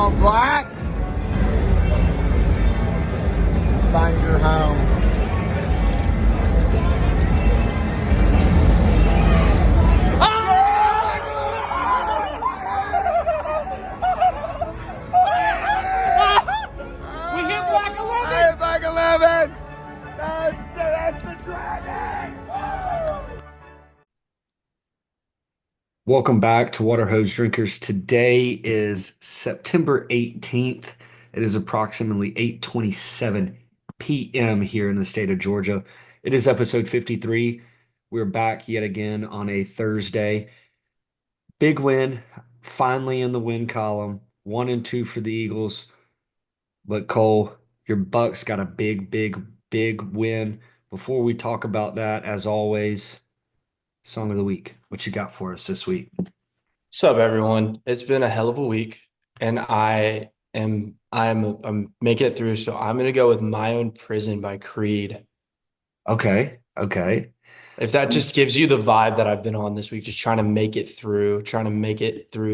all black. Find your home. We hit Black 11. I hit Black 11. That's the dragon. Welcome back to Water Hose Drinkers. Today is September 18th. It is approximately 8:27 p.m. here in the state of Georgia. It is episode 53. We're back yet again on a Thursday. Big win, finally in the win column. 1-2 for the Eagles. But Cole, your Bucks got a big win. Before we talk about that, as always, song of the week. What you got for us this week? What's up, everyone? It's been a hell of a week, and I'm making it through. So I'm gonna go with "My Own Prison" by Creed. Okay. If that just gives you the vibe that I've been on this week, just trying to make it through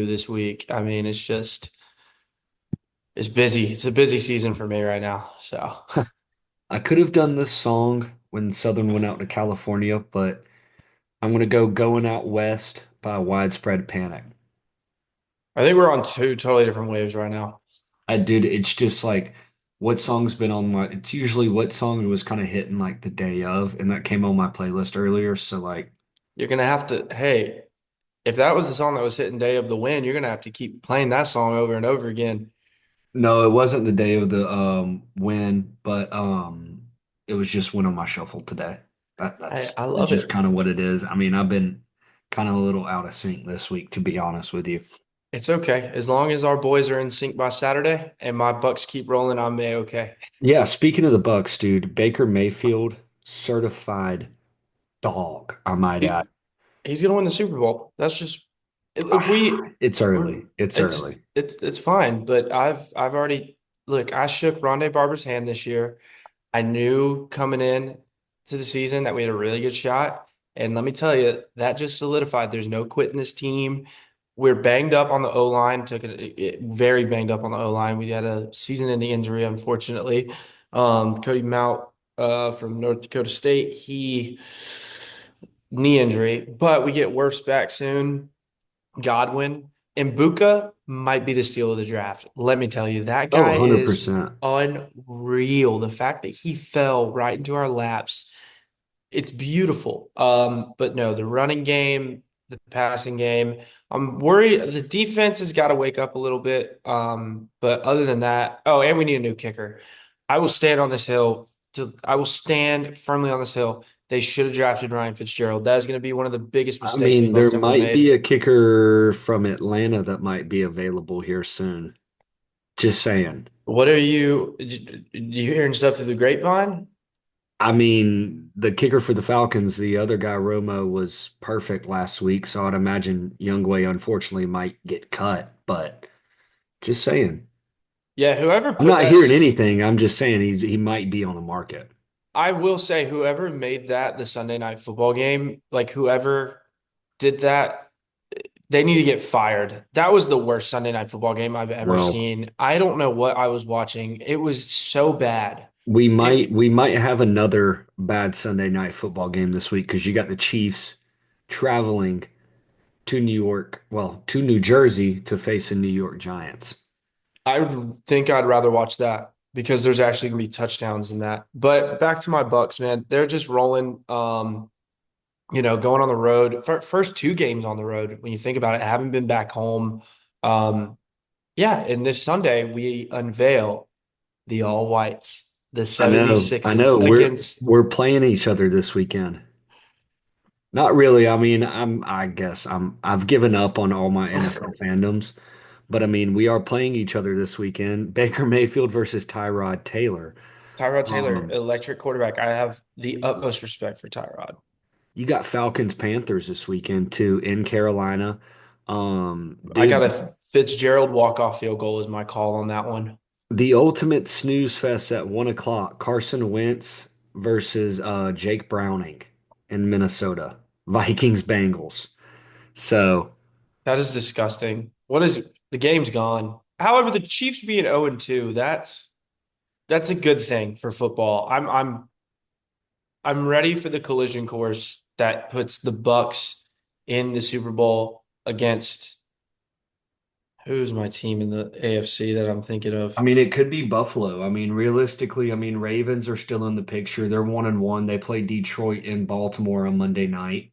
this week. I mean, it's busy. It's a busy season for me right now. So I could have done this song when Southern went out to California, but I'm gonna go Going Out West by Widespread Panic. I think we're on two totally different waves right now. Dude, it's just like what song's been on my, it's usually what song was kind of hitting like the day of, and that came on my playlist earlier. So like, You're gonna have to, hey, if that was the song that was hitting Day of the Win, you're gonna have to keep playing that song over and over again. no, it wasn't the day of the win, but it was just went on my shuffle today. I, That's I it's love just it. kind of what it is. I mean, I've been kind of a little out of sync this week, to be honest with you. It's okay. As long as our boys are in sync by Saturday and my Bucks keep rolling, I'm okay. Yeah, speaking of the Bucks, dude, Baker Mayfield, certified dog, I might He's add. he's gonna win the Super Bowl. That's just Ah, it's we're early. It's early. it's fine. But I've already look, I shook Rondé Barber's hand this year. I knew coming in to the season that we had a really good shot. And let me tell you, that just solidified. There's no quitting this team. We're banged up on the O line, very banged up on the O line. We had a season-ending injury, unfortunately. Cody Mount from North Dakota State, he knee injury, but we get Wirfs back soon. Godwin and Buka might be the steal of the draft. Let me tell you, that Oh, guy is 100%. unreal. The fact that he fell right into our laps, it's beautiful. But no, the running game, the passing game, I'm worried. The defense has got to wake up a little bit. But other than that, oh, and we need a new kicker. I will stand on this hill. I will stand firmly on this hill. They should have drafted Ryan Fitzgerald. That is going to be one of the biggest I mistakes the mean, there Bucks ever might be made. a kicker from Atlanta that might be available here soon. Just saying. What are you hearing stuff through the grapevine? I mean, the kicker for the Falcons, the other guy, Romo, was perfect last week, so I'd imagine Youngway unfortunately might get cut, but just saying. Yeah, whoever I'm put not that, hearing anything. I'm just saying he might be on the market. I will say, whoever made that the Sunday night football game, like whoever did that, they need to get fired. That was the worst Sunday night football game I've ever Well, seen. I don't know what I was watching. It was so bad. we It, might we might have another bad Sunday night football game this week because you got the Chiefs traveling to New York, well, to New Jersey to face the New York Giants. I would think I'd rather watch that because there's actually going to be touchdowns in that. But back to my Bucks, man. They're just rolling. Going on the road. First two games on the road, when you think about it, haven't been back home. Um, yeah, and this Sunday we unveil the all whites, the I 76s know. We're against we're playing each other this weekend. Not really. I mean, I've given up on all my NFL fandoms, but I mean, we are playing each other this weekend. Baker Mayfield versus Tyrod Taylor. Tyrod Taylor, Um, electric quarterback. I have the utmost respect for Tyrod. you got Falcons Panthers this weekend too in Carolina. I got Dude, a Fitzgerald walk-off field goal is my call on that one. the ultimate snooze fest at 1 o'clock. Carson Wentz versus Jake Browning in Minnesota. Vikings Bengals. So That is disgusting. What is the game's gone. However, the Chiefs being 0-2, that's a good thing for football. I'm ready for the collision course that puts the Bucks in the Super Bowl against who's my team in the AFC that I'm thinking I of? mean, it could be Buffalo. I mean, realistically, I mean, Ravens are still in the picture. They're 1-1. They play Detroit in Baltimore on Monday night.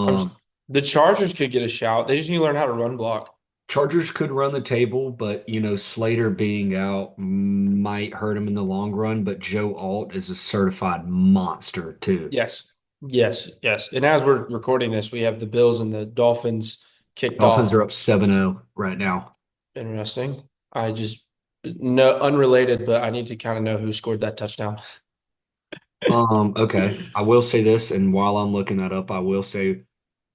I'm Um, the Chargers could get a shout. They just need to learn how to run block. Chargers could run the table, but Slater being out might hurt him in the long run. But Joe Alt is a certified monster too. Yes. Yes, yes. And as we're recording this, we have the Bills and the Dolphins kicked Dolphins off. are up 7-0 right now. Interesting. I just no unrelated, but I need to kind of know who scored that touchdown. Okay. I will say this, and while I'm looking that up, I will say,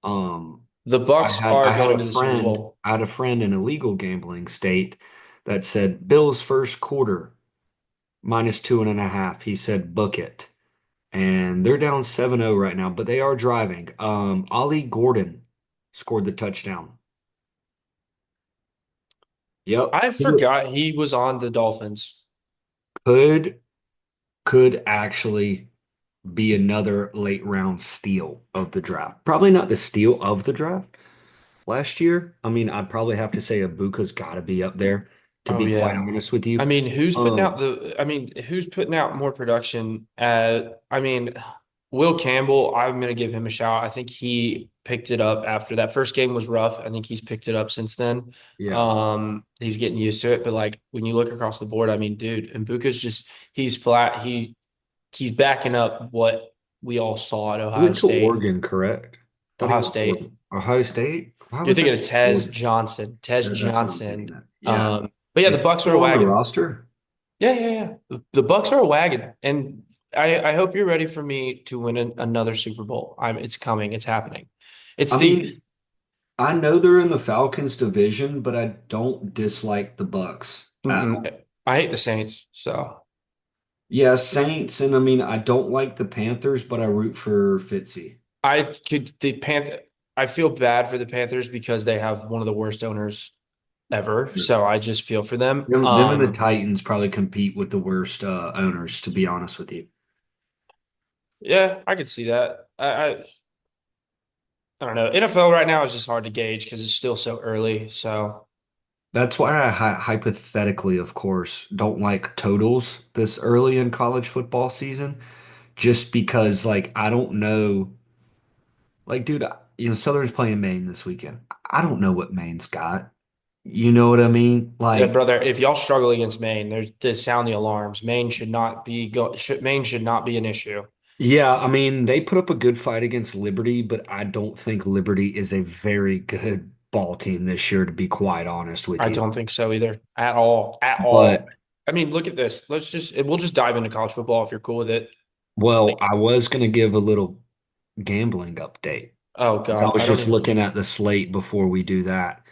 um, The Bucks are I had going to the Super Bowl. a friend in a legal gambling state that said Bills first quarter minus 2.5. He said book it. And they're down 7-0 right now, but they are driving. Ollie Gordon scored the touchdown. Yep. I forgot he was on the Dolphins. Could could actually be another late round steal of the draft. Probably not the steal of the draft last year. I mean, I'd probably have to say Ibuka's got to be up there, to Oh be quite yeah. honest with you. Who's putting out more production? Will Campbell, I'm going to give him a shout. I think he picked it up after that first game was rough. I think he's picked it up since then. Yeah. He's getting used to it, but like when you look across the board, I mean, dude, Mbuka's just he's flat. He's backing up what we all saw at He Ohio went to State. Oregon, correct? Thought he Ohio went to State. Oregon. Ohio State? Why You're was thinking that of Tez Oregon? Johnson. Tez That's what I'm Johnson. thinking of. Yeah. But yeah, Is the he Bucks are a still on the wagon. roster? Yeah, yeah, yeah. The Bucks are a wagon, and I hope you're ready for me to win another Super Bowl. It's coming. It's happening. It's I the mean, I know they're in the Falcons division, but I don't dislike the Bucks at all. I hate the Saints, so Yeah, Saints, and I mean, I don't like the Panthers, but I root for Fitzy. I could the Panther. I feel bad for the Panthers because they have one of the worst owners ever. So I just feel for them. Them and the Titans probably compete with the worst owners, to be honest with you. Yeah, I could see that. I don't know. NFL right now is just hard to gauge because it's still so early. So That's why I hypothetically, of course, don't like totals this early in college football season, just because, like, I don't know. Like, dude, Southern's playing Maine this weekend. I don't know what Maine's got. You know what I mean? yeah, Like, brother, if y'all struggle against Maine, there's to sound the alarms. Maine should not be an issue. yeah, I mean, they put up a good fight against Liberty, but I don't think Liberty is a very good ball team this year, to be quite honest with I you. don't think so either. At all. At But, all. I mean, look at this. We'll just dive into college football if you're cool with it. well, Like, I was going to give a little gambling update. oh So I God, was I don't just even. looking at the slate before we do that.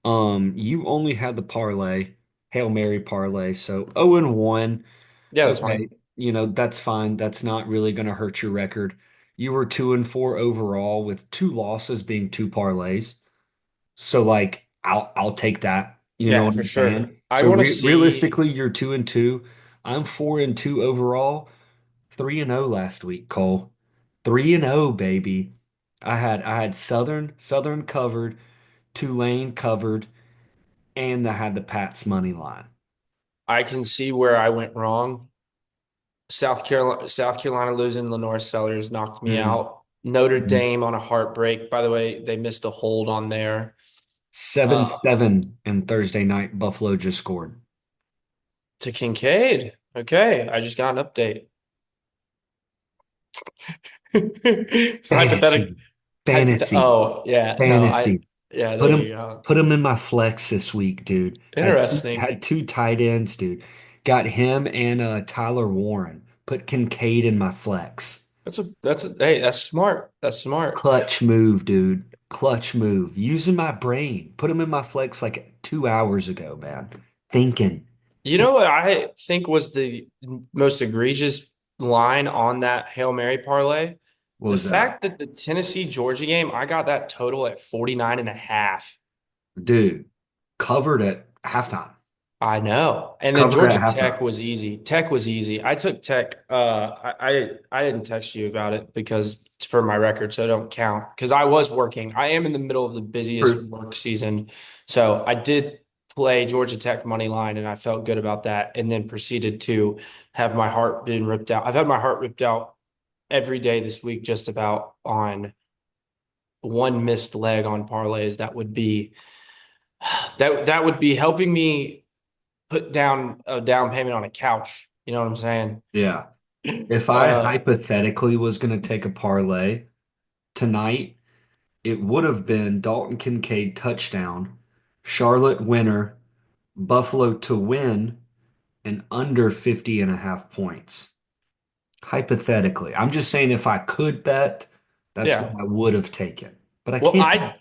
You only had the parlay, Hail Mary parlay. So 0-1. Yeah, that's Okay, fine. that's fine. That's not really going to hurt your record. You were 2-4 overall with two losses being two parlays. So like I'll take that. You know Yeah, what for I'm sure. saying? I So want to see. realistically, you're 2-2. I'm 4-2 overall. 3-0 last week, Cole. 3-0, baby. I had Southern covered, Tulane covered, and I had the Pats money line. I can see where I went wrong. South Carolina losing Lenore Sellers knocked me Mm. out. Notre Mhm. Dame on a heartbreak. By the way, they missed a hold on there. Uh, 7-7 and Thursday night Buffalo just scored. to Kincaid. Okay, I just got an update. So hypothetic, Fantasy. Fantasy. Oh yeah, no, Fantasy. yeah, Put there him you go. put him in my flex this week, dude. Interesting. Had two tight ends, dude. Got him and Tyler Warren. Put Kincaid in my flex. Hey, that's smart. That's smart. Clutch move, dude. Clutch move. Using my brain. Put him in my flex like 2 hours ago, man. Thinking. You know what I think was the most egregious line on that Hail Mary parlay? What The was that? fact that the Tennessee Georgia game, I got that total at 49 and a half. Dude. covered at halftime. I know. And then Covered at Georgia Tech halftime. was easy. Tech was easy. I took Tech. I didn't text you about it because it's for my record, so it don't count. Because I was working. I am in the middle of the busiest True. work season. So I did play Georgia Tech money line and I felt good about that. And then proceeded to have my heart been ripped out. I've had my heart ripped out every day this week, just about on one missed leg on parlays. That would be helping me put down a down payment on a couch. You know what I'm saying? Yeah. If I Uh, hypothetically was going to take a parlay tonight, it would have been Dalton Kincaid touchdown, Charlotte winner, Buffalo to win, and under 50.5 points. Hypothetically. I'm just saying if I could bet, that's what yeah. I would have taken. But I Well, can't.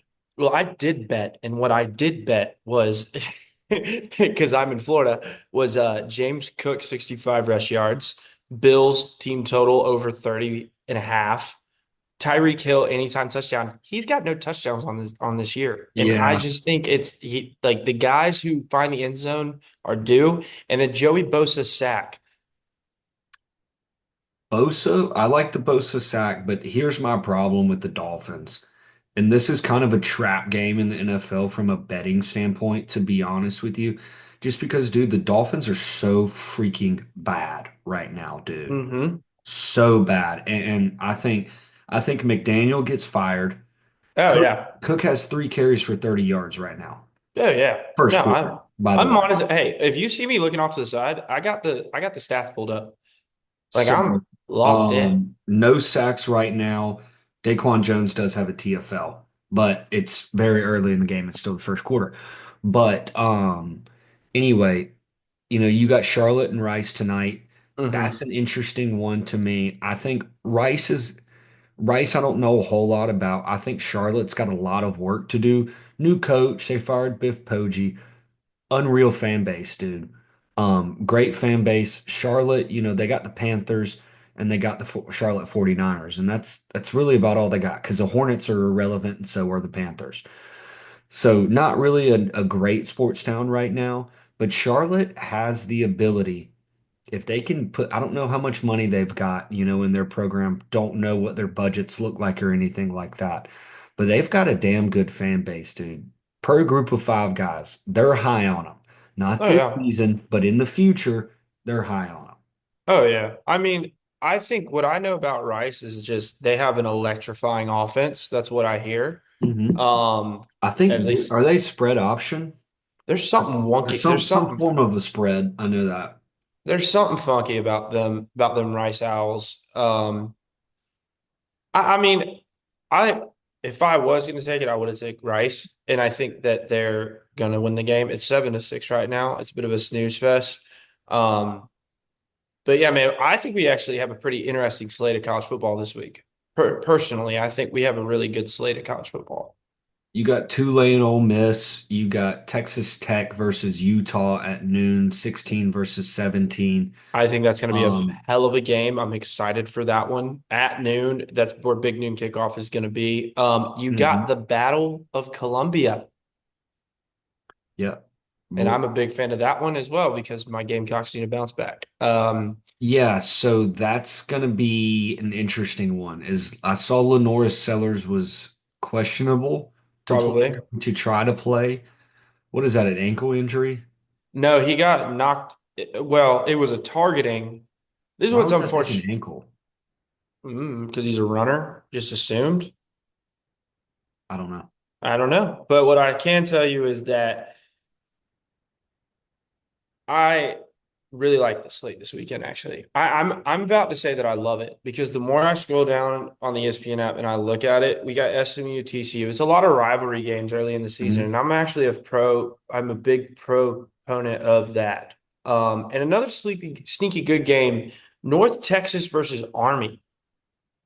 I did bet, and what I did bet was because I'm in Florida was James Cook 65 rush yards, Bills team total over 30 and a half. Tyreek Hill anytime touchdown. He's got no touchdowns on this year. And I Yeah. just think like the guys who find the end zone are due. And then Joey Bosa sack. Bosa, I like the Bosa sack, but here's my problem with the Dolphins. And this is kind of a trap game in the NFL from a betting standpoint, to be honest with you. Just because, dude, the Dolphins are so freaking bad right now, dude. Mm-hmm. So bad. And I think McDaniel gets fired. Oh Cook yeah. Cook has 3 carries for 30 yards right now. Oh yeah. First No, quarter, by the I'm way. honest. Hey, if you see me looking off to the side, I got the stats pulled up. Like So, I'm locked in. no sacks right now. Daquan Jones does have a TFL, but it's very early in the game. It's still the first quarter. But anyway, you got Charlotte and Rice tonight. Mm-hmm. That's an interesting one to me. I think Rice, I don't know a whole lot about. I think Charlotte's got a lot of work to do. New coach, they fired Biff Poggi. Unreal fan base, dude. Great fan base. Charlotte, they got the Panthers and they got the Charlotte 49ers, and that's really about all they got because the Hornets are irrelevant and so are the Panthers. So not really a great sports town right now, but Charlotte has the ability if they can put, I don't know how much money they've got, in their program, don't know what their budgets look like or anything like that. But they've got a damn good fan base, dude. Per group of 5 guys, they're high on them. Not Oh this yeah. season, but in the future, they're high on Oh yeah. I mean, I think what I know about Rice is just they have an electrifying offense. That's what I hear. them. Um, I at think least are they spread option? there's something There's wonky. some form of a spread. I know that. There's something funky about them Rice Owls. I mean, I if I was going to take it, I would have taken Rice, and I think that they're going to win the game. It's 7-6 right now. It's a bit of a snooze fest. Um, but yeah, man, I think we actually have a pretty interesting slate of college football this week. Personally, I think we have a really good slate of college football. You got Tulane, Ole Miss. You got Texas Tech versus Utah at noon, 16 versus 17. I think that's going to be a Um, hell of a game. I'm excited for that one at noon. That's where big noon kickoff is going to be. You got mhm. the Battle of Columbia. Yeah. And Well, I'm a big fan of that one as well because my Gamecocks need to bounce back. yeah, so that's gonna be an interesting one. Is I saw Lenora Sellers was questionable to play Probably. to try to play. What is that, an ankle injury? No, he got knocked. Well, it was a targeting. This is Why what's was that like an unfortunate ankle? because he's a runner, just assumed. I don't know. I don't know. But what I can tell you is that I really like the slate this weekend, actually. I'm about to say that I love it because the more I scroll down on the ESPN app and I look at it, we got SMU TCU. It's a lot of rivalry games early in the season, Mhm. and I'm a big proponent of that. And another sneaky good game, North Texas versus Army.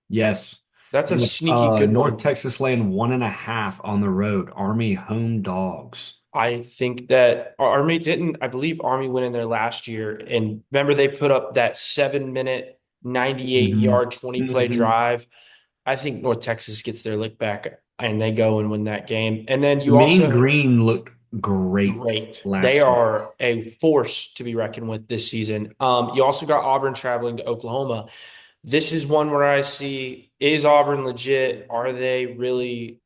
Yes. That's a Yes. sneaky good North one. Texas laying 1.5 on the road. Army home dogs. I think that Army didn't, I believe Army went in there last year. And remember, they put up that 7 minute, 98 Hmm. yard, 20 play Hmm. drive. I think North Texas gets their lick back and they go and win that game. And then you Mean also, Green looked great great. They last week. are a force to be reckoned with this season. You also got Auburn traveling to Oklahoma. This is one where I see, is Auburn legit? Are they really,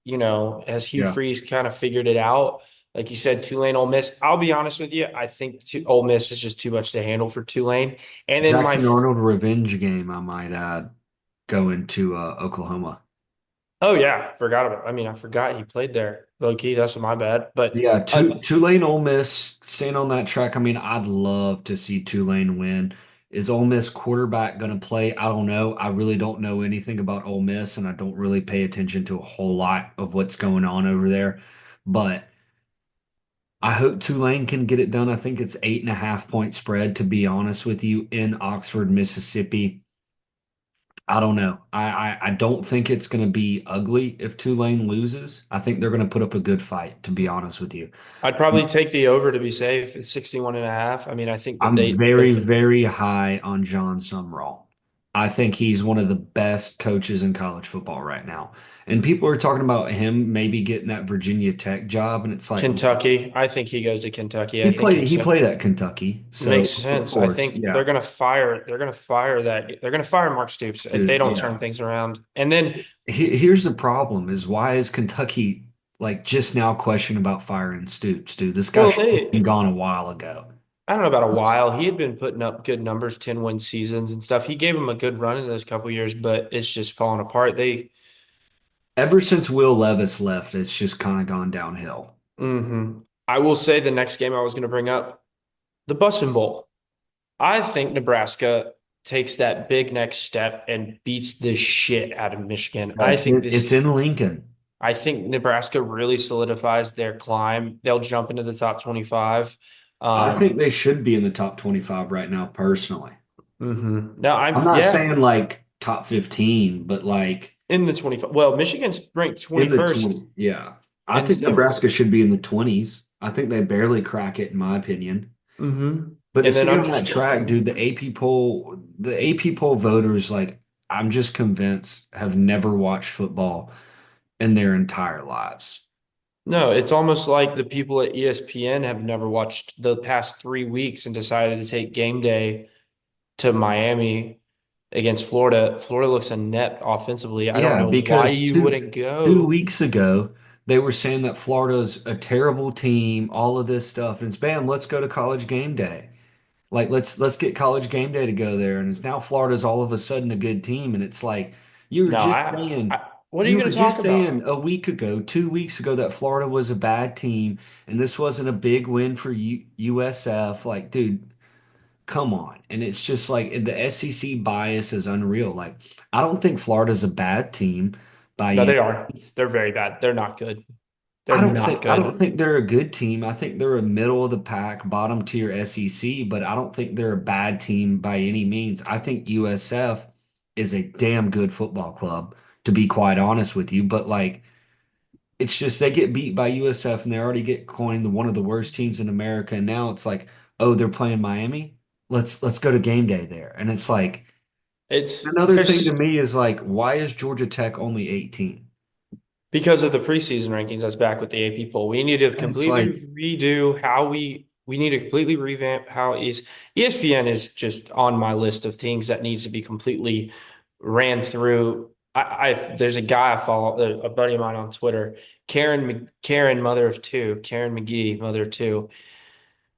has Hugh Yeah. Freeze kind of figured it out? Like you said, Tulane, Ole Miss. I'll be honest with you. I think Ole Miss is just too much to handle for Tulane. And then Jackson Arnold revenge game, I might add, going to Oklahoma. oh yeah, forgot about. I mean, I forgot he played there. Low key, that's my bad. But Yeah, Tulane, Ole Miss, staying on that track. I mean, I'd love to see Tulane win. Is Ole Miss quarterback going to play? I don't know. I really don't know anything about Ole Miss, and I don't really pay attention to a whole lot of what's going on over there. But I hope Tulane can get it done. I think it's 8.5 point spread, to be honest with you, in Oxford, Mississippi. I don't know. I don't think it's going to be ugly if Tulane loses. I think they're going to put up a good fight, to be honest with you. I'd probably take the over to be safe. It's 61 and a half. I mean, I think that I'm they very, very high on John Sumrall. I think he's one of the best coaches in college football right now. And people are talking about him maybe getting that Virginia Tech job, and it's like Kentucky. I think he goes to Kentucky. I think he it's played at Kentucky. makes So of sense. I course, think yeah. they're gonna fire that. They're gonna fire Mark Stoops if they Dude, don't turn yeah. things around. And then, Here's the problem is why is Kentucky like just now questioning about firing Stoops, dude? This guy well, should have been gone a while ago. I don't know about a while. He had been putting up good numbers, 10-win seasons and stuff. He gave him a good run in those couple years, but it's just falling apart. Ever since Will Levis left, it's just kind of gone downhill. hmm I will say the next game I was going to bring up, the Bussin' Bowl. I think Nebraska takes that big next step and beats the shit out of Michigan. It's in Lincoln. I think Nebraska really solidifies their climb. They'll jump into the top 25. I think Um, they should be in the top 25 right now, personally. No, I'm not saying like top 15, but like in the 25. Well, Michigan's ranked in the 21st. 20. Yeah. I And think so, Nebraska should be in the 20s. I think they barely crack it, in my opinion. hmm But to And then stay I'm on that just track, dude, the AP poll voters, like, I'm just convinced have never watched football in their entire lives. no, it's almost like the people at ESPN have never watched the past 3 weeks and decided to take game day to Miami against Florida. Florida looks inept offensively. I don't Yeah, know why because you wouldn't two go. weeks ago they were saying that Florida's a terrible team, all of this stuff, and it's bam, let's go to college game day. Like let's get college game day to go there, and it's now Florida's all of a sudden a good team, and it's like you were No, just saying what are you you going were to talk just about? saying a week ago, 2 weeks ago that Florida was a bad team, and this wasn't a big win for USF. Like, dude, come on. And it's just like the SEC bias is unreal. Like, I don't think Florida's a bad team by No, they any are. means. They're very bad. They're not good. They're not I don't good. think they're a good team. I think they're a middle of the pack, bottom tier SEC, but I don't think they're a bad team by any means. I think USF is a damn good football club, to be quite honest with you. But like, it's just they get beat by USF and they already get coined one of the worst teams in America. And now it's like, oh, they're playing Miami. Let's go to game day there. And it's like another thing to There's me is like, why is Georgia Tech only 18? because of the preseason rankings. That's back with the AP poll. We need to And it's completely like, redo how we need to completely revamp how ESPN is just on my list of things that needs to be completely ran through. There's a guy I follow, a buddy of mine on Twitter, Karen, mother of two, Karen McGee, mother of two.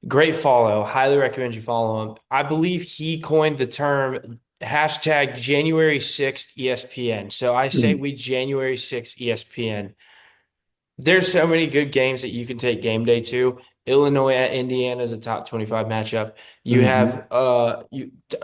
Great follow. Highly recommend you follow him. I believe he coined the term hashtag January 6th ESPN. So I say hmm, we January 6th ESPN. There's so many good games that you can take game day to. Illinois at Indiana is a top 25 matchup. You mhm. have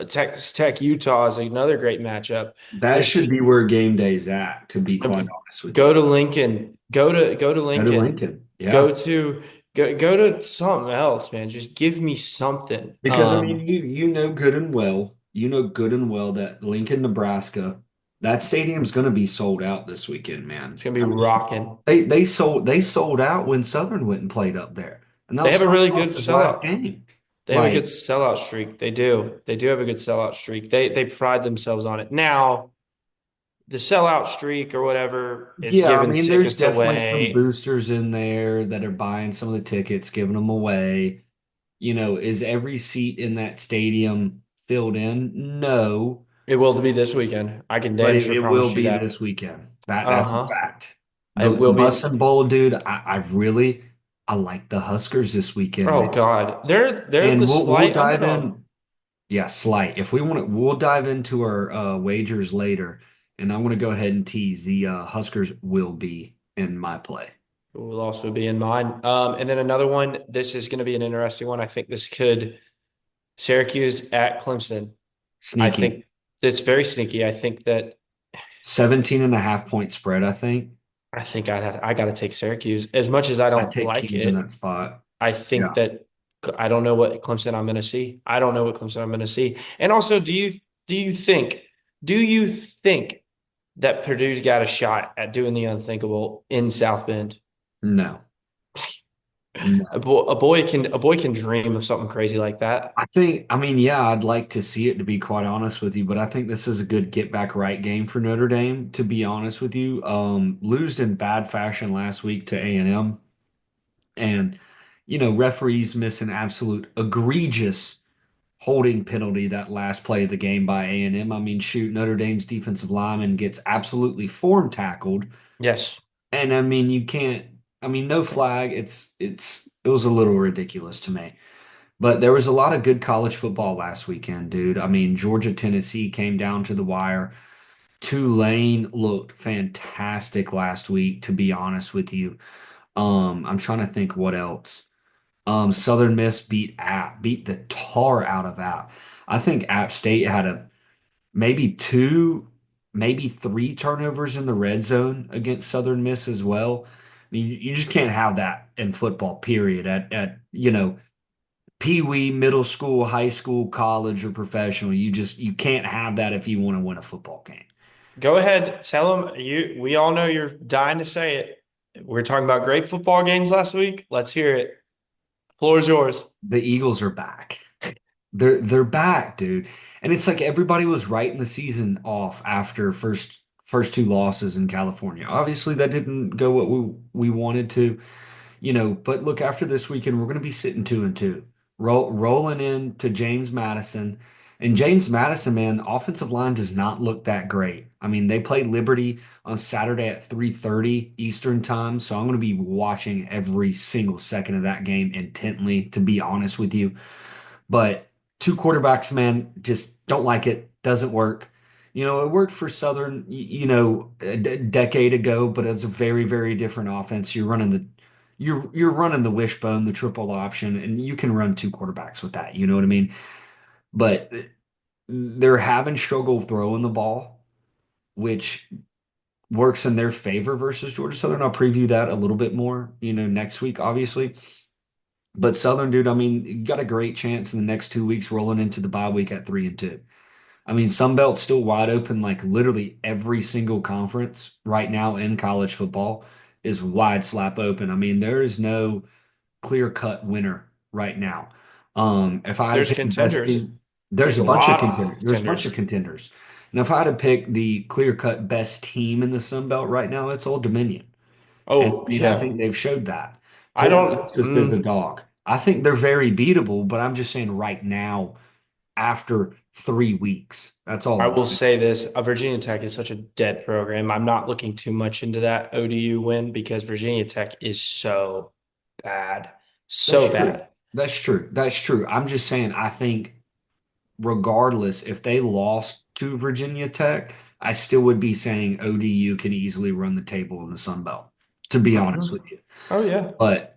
Texas Tech Utah is another great matchup. That There's should be where game day's at, to be quite honest with you. go to Lincoln. Go to Go to Lincoln. Lincoln. Yeah. Go to go to something else, man. Just give me something. Because I mean, you know good and well, that Lincoln, Nebraska, that stadium's going to be sold out this weekend, It's man. gonna be I mean, rocking. they sold out when Southern went and played up there, and that They was have a Southern really good lost his last sellout. game. They have a good Like, sellout streak. They do. They do have a good sellout streak. They pride themselves on it. Now, the sellout streak or whatever, it's Yeah, I giving mean, there's tickets definitely some away. boosters in there that are buying some of the tickets, giving them away. Is every seat in that stadium filled in? No, It will be this weekend. I can but damn it, sure it will promise you be that. this weekend. That's a Uh-huh. fact. It The will Bus be. and Bowl, dude, I like the Huskers this weekend, Oh man. God, they're And the we'll slight dive underdog. in. Yeah, slight. If we want to, we'll dive into our wagers later. And I want to go ahead and tease the Huskers will be in my play. Will also be in mine. And then another one. This is going to be an interesting one. I think this could Syracuse at Clemson. I Sneaky. think that's very sneaky. I think that 17 and a half point spread, I think. I got to take Syracuse as much as I I'd don't take like Kings in it. that spot. I think Yeah. that I don't know what Clemson I'm going to see. I don't know what Clemson I'm going to see. And also, do you think do you think that Purdue's got a shot at doing the unthinkable in South Bend? No. No. A boy can dream of something crazy like that. I mean, yeah, I'd like to see it to be quite honest with you, but I think this is a good get back right game for Notre Dame, to be honest with you. Losed in bad fashion last week to A&M, and referees miss an absolute egregious holding penalty that last play of the game by A&M. I mean, shoot, Notre Dame's defensive lineman gets absolutely form tackled. Yes. And I mean, you can't, I mean, no flag. It was a little ridiculous to me. But there was a lot of good college football last weekend, dude. I mean, Georgia, Tennessee came down to the wire. Tulane looked fantastic last week, to be honest with you. I'm trying to think what else. Southern Miss beat the tar out of App. I think App State had maybe two, maybe three turnovers in the red zone against Southern Miss as well. I mean, you just can't have that in football, period. At Pee wee, middle school, high school, college, or professional. You can't have that if you want to win a football game. Go ahead, tell them we all know you're dying to say it. We're talking about great football games last week. Let's hear it. Floor is yours. The Eagles are back. They're back, dude. And it's like everybody was writing the season off after first two losses in California. Obviously, that didn't go what we wanted to. But look, after this weekend, we're going to be sitting 2-2, rolling into James Madison. And James Madison, man, offensive line does not look that great. I mean, they play Liberty on Saturday at 3:30 Eastern time, so I'm going to be watching every single second of that game intently, to be honest with you. But two quarterbacks, man, just don't like it. Doesn't work. It worked for Southern, a decade ago, but it's a very, very different offense. You're running the wishbone, the triple option, and you can run two quarterbacks with that. You know what I mean? But they're having struggle throwing the ball, which works in their favor versus Georgia Southern. I'll preview that a little bit more, next week, obviously. But Southern, dude, I mean, you got a great chance in the next 2 weeks rolling into the bye week at 3-2. I mean, Sunbelt's still wide open, like literally every single conference right now in college football is wide slap open. I mean, there is no clear-cut winner right now. If I had There's to pick the best contenders. team, There's there's a a bunch of lot of contenders. There's a bunch of contenders. contenders. And if I had to pick the clear-cut best team in the Sun Belt right now, it's Old Dominion. And Oh, I mean, I yeah. think they've showed that. I Colton don't. Texas is the dog. I think they're very beatable, but I'm just saying right now, after 3 weeks, that's all I I'm will saying. say this, Virginia Tech is such a dead program. I'm not looking too much into that ODU win because Virginia Tech is so bad. That's So true. bad. That's true. That's true. I'm just saying, I think regardless, if they lost to Virginia Tech, I still would be saying ODU can easily run the table in the Sun Belt, to be honest Mhm. with you. Oh, yeah. But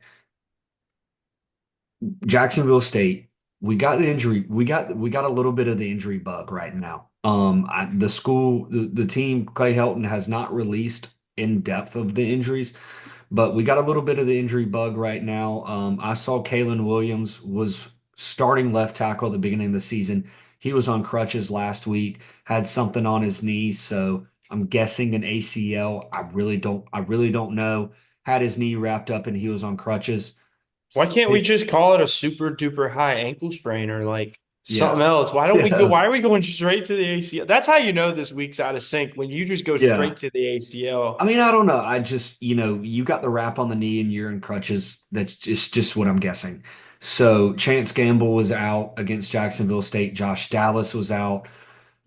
Jacksonville State, we got the injury. We got a little bit of the injury bug right now. The team, Clay Helton has not released in depth of the injuries, but we got a little bit of the injury bug right now. I saw Kalen Williams was starting left tackle at the beginning of the season. He was on crutches last week, had something on his knee, so I'm guessing an ACL. I really don't know. Had his knee wrapped up and he was on crutches. Why can't we just call it a super duper high ankle sprain or like Yeah. Something else. Why don't we go? Yeah. Why are we going straight to the ACL? That's how you know this week's out of sync when you just go Yeah. straight to the ACL. I mean, I don't know. I just, you got the wrap on the knee and you're in crutches. That's just what I'm guessing. So Chance Gamble was out against Jacksonville State. Josh Dallas was out.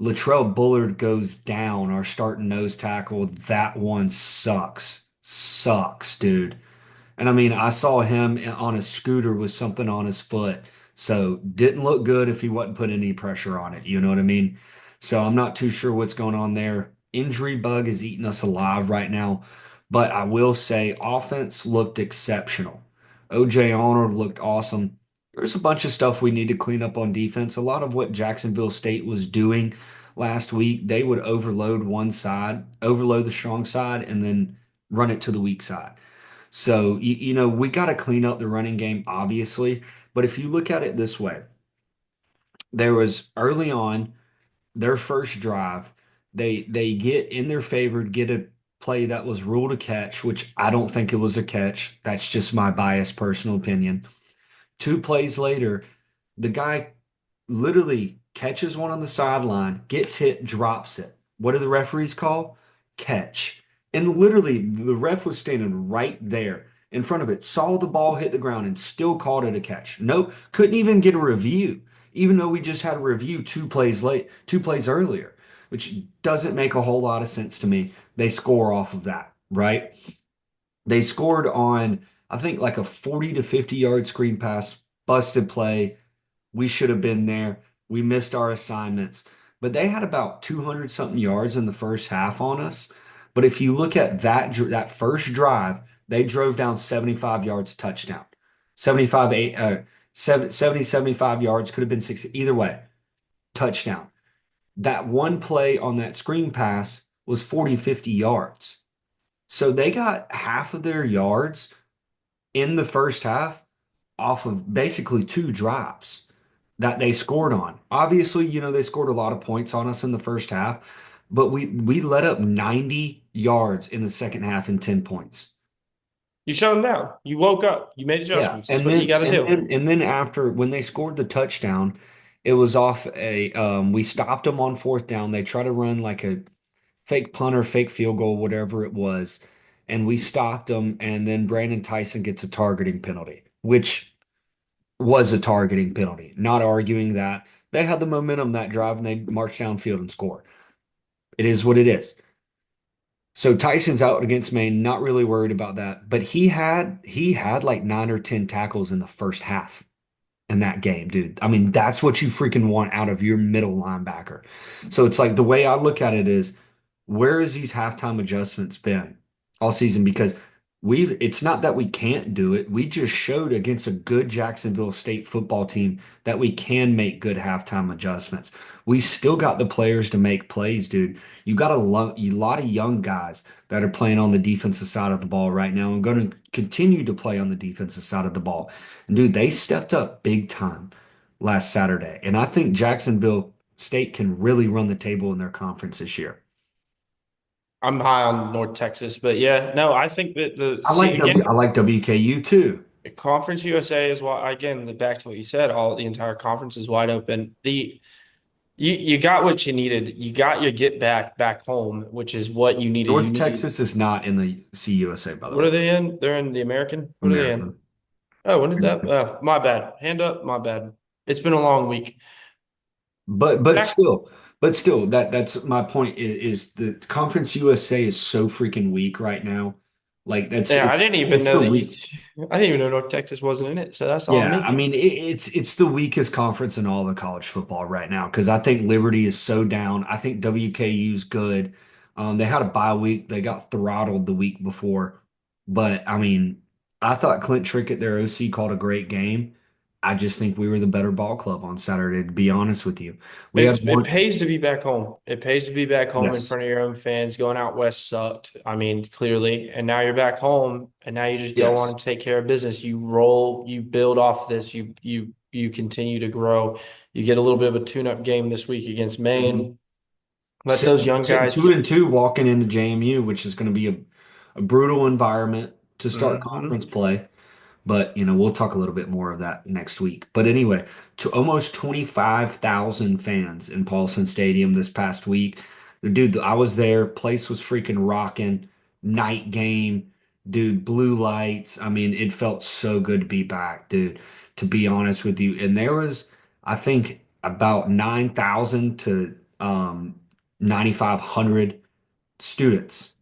Latrell Bullard goes down, our starting nose tackle. That one sucks. Sucks, dude. And I mean, I saw him on a scooter with something on his foot. So didn't look good if he wasn't putting any pressure on it. You know what I mean? So I'm not too sure what's going on there. Injury bug is eating us alive right now. But I will say offense looked exceptional. OJ Arnold looked awesome. There's a bunch of stuff we need to clean up on defense. A lot of what Jacksonville State was doing last week, they would overload one side, overload the strong side, and then run it to the weak side. So, we got to clean up the running game, obviously. But if you look at it this way, there was early on their first drive, they get in their favor, get a play that was ruled a catch, which I don't think it was a catch. That's just my biased personal opinion. Two plays later, the guy literally catches one on the sideline, gets hit, drops it. What do the referees call? Catch. And literally, the ref was standing right there in front of it, saw the ball hit the ground, and still called it a catch. Nope, couldn't even get a review, even though we just had a review 2 plays late, 2 plays earlier, which doesn't make a whole lot of sense to me. They score off of that, right? They scored on, I think, like a 40 to 50 yard screen pass, busted play. We should have been there. We missed our assignments. But they had about 200 something yards in the first half on us. But if you look at that first drive, they drove down 75 yards touchdown. 75 8 70 75 yards could have been 60 either way. Touchdown. That one play on that screen pass was 40 50 yards. So they got half of their yards in the first half off of basically 2 drives that they scored on. Obviously, they scored a lot of points on us in the first half, but we let up 90 yards in the second half and 10 points. You shut them down. You woke up. You made Yeah, adjustments. That's and what you then got to and do. then and then after when they scored the touchdown, it was off we stopped them on fourth down. They tried to run like a fake punt or fake field goal, whatever it was, and we stopped them. And then Brandon Tyson gets a targeting penalty, which was a targeting penalty. Not arguing that. They had the momentum that drive and they marched downfield and scored. It is what it is. So Tyson's out against Maine, not really worried about that. But he had like 9 or 10 tackles in the first half in that game, dude. I mean, that's what you freaking want out of your middle linebacker. So it's like the way I look at it is where has these halftime adjustments been all season? Because it's not that we can't do it. We just showed against a good Jacksonville State football team that we can make good halftime adjustments. We still got the players to make plays, dude. You got a lot of young guys that are playing on the defensive side of the ball right now and going to continue to play on the defensive side of the ball. And dude, they stepped up big time last Saturday. And I think Jacksonville State can really run the table in their conference this year. I'm high on North Texas, but yeah, no, I think that see again, I like WKU too. Conference USA is why again, back to what you said, all the entire conference is wide open. You got what you needed. You got your get back home, which is what you needed. You North need Texas is not in the CUSA, by the what way. are they in? They're in the American. What are they in? Maryland. Oh, when did that? My bad. Hand up, my bad. It's been a long week. But but Back, still, but still, that's my point is the Conference USA is so freaking weak right now. Like yeah, I didn't even it's know the that weak. I didn't even know North Texas wasn't in it. So that's on Yeah, I me. mean it's the weakest conference in all the college football right now because I think Liberty is so down. I think WKU's good. They had a bye week. They got throttled the week before, but I mean, I thought Clint Trickett, their OC, called a great game. I just think we were the better ball club on Saturday, to be honest with you. We had It one, pays to be back home. It pays to be back home in yes, front of your own fans. Going out west sucked. I mean, clearly. And now you're back home, and now you just go on yes. and take care of business. You roll, you build off this. You continue to grow. You get a little bit of a tune-up game this week against Mhm. Maine. Let Sitting, those young sitting guys. 2-2, walking into JMU, which is going to be a brutal environment to start Mhm. conference play. But, we'll talk a little bit more of that next week. But anyway, to almost 25,000 fans in Paulson Stadium this past week. Dude, I was there. Place was freaking rocking. Night game, dude, blue lights. I mean, it felt so good to be back, dude, to be honest with you. And there was, I think, about 9,000 to 9,500 students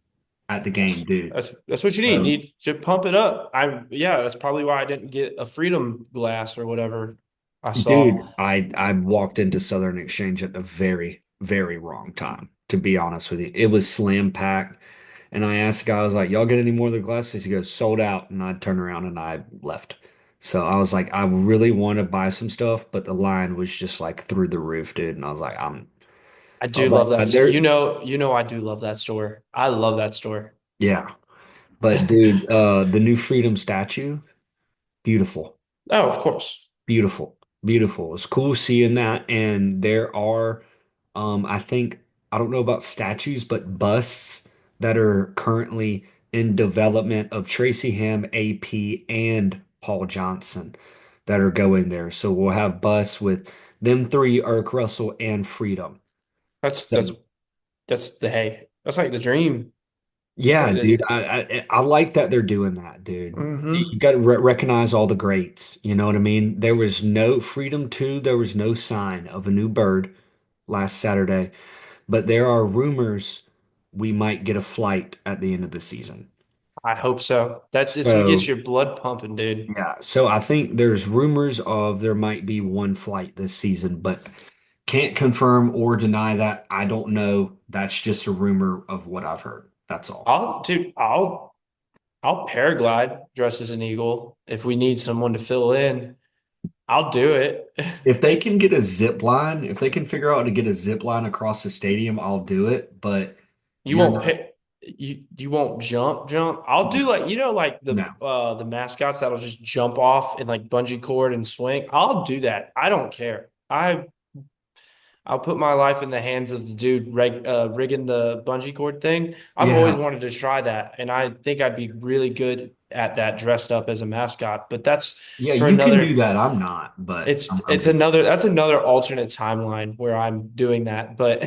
at the game, dude. That's what you need. You So, need to pump it up. Yeah, that's probably why I didn't get a Freedom glass or whatever I saw. dude, I walked into Southern Exchange at the very, very wrong time, to be honest with you. It was slam packed. And I asked the guy, I was like, y'all get any more of the glasses? He goes, sold out. And I turned around and I left. So I was like, I really want to buy some stuff, but the line was just like through the roof, dude. And I was like, I I do was like, love that. there, I do love that store. I love that store. yeah. But dude, the new Freedom statue, beautiful. Oh, of course. Beautiful, beautiful. It's cool seeing that. And there are, I think, I don't know about statues, but busts that are currently in development of Tracy Ham, AP, and Paul Johnson that are going there. So we'll have busts with them three, Eric Russell, and Freedom. That's So that's that's the hey. That's like the dream. It's yeah, like dude, the I like that they're doing that, dude. You hmm got to recognize all the greats. You know what I mean? There was no Freedom 2, there was no sign of a new bird last Saturday, but there are rumors we might get a flight at the end of the season. I hope so. It's what gets So, your blood pumping, dude. yeah, so I think there's rumors of there might be one flight this season, but can't confirm or deny that. I don't know. That's just a rumor of what I've heard. That's all. I'll paraglide dressed as an eagle if we need someone to fill in. I'll do it. If they can get a zip line, if they can figure out how to get a zip line across the stadium, I'll do it. But You you're won't not, pick you won't jump. I'll do no, like like no. the mascots that'll just jump off and like bungee cord and swing. I'll do that. I don't care. I'll put my life in the hands of the dude rigging the bungee cord thing. I've always Yeah. wanted to try that, and I think I'd be really good at that dressed up as a mascot. But that's Yeah, for you can do another. that. I'm not, but I'm good. That's another alternate timeline where I'm doing that. But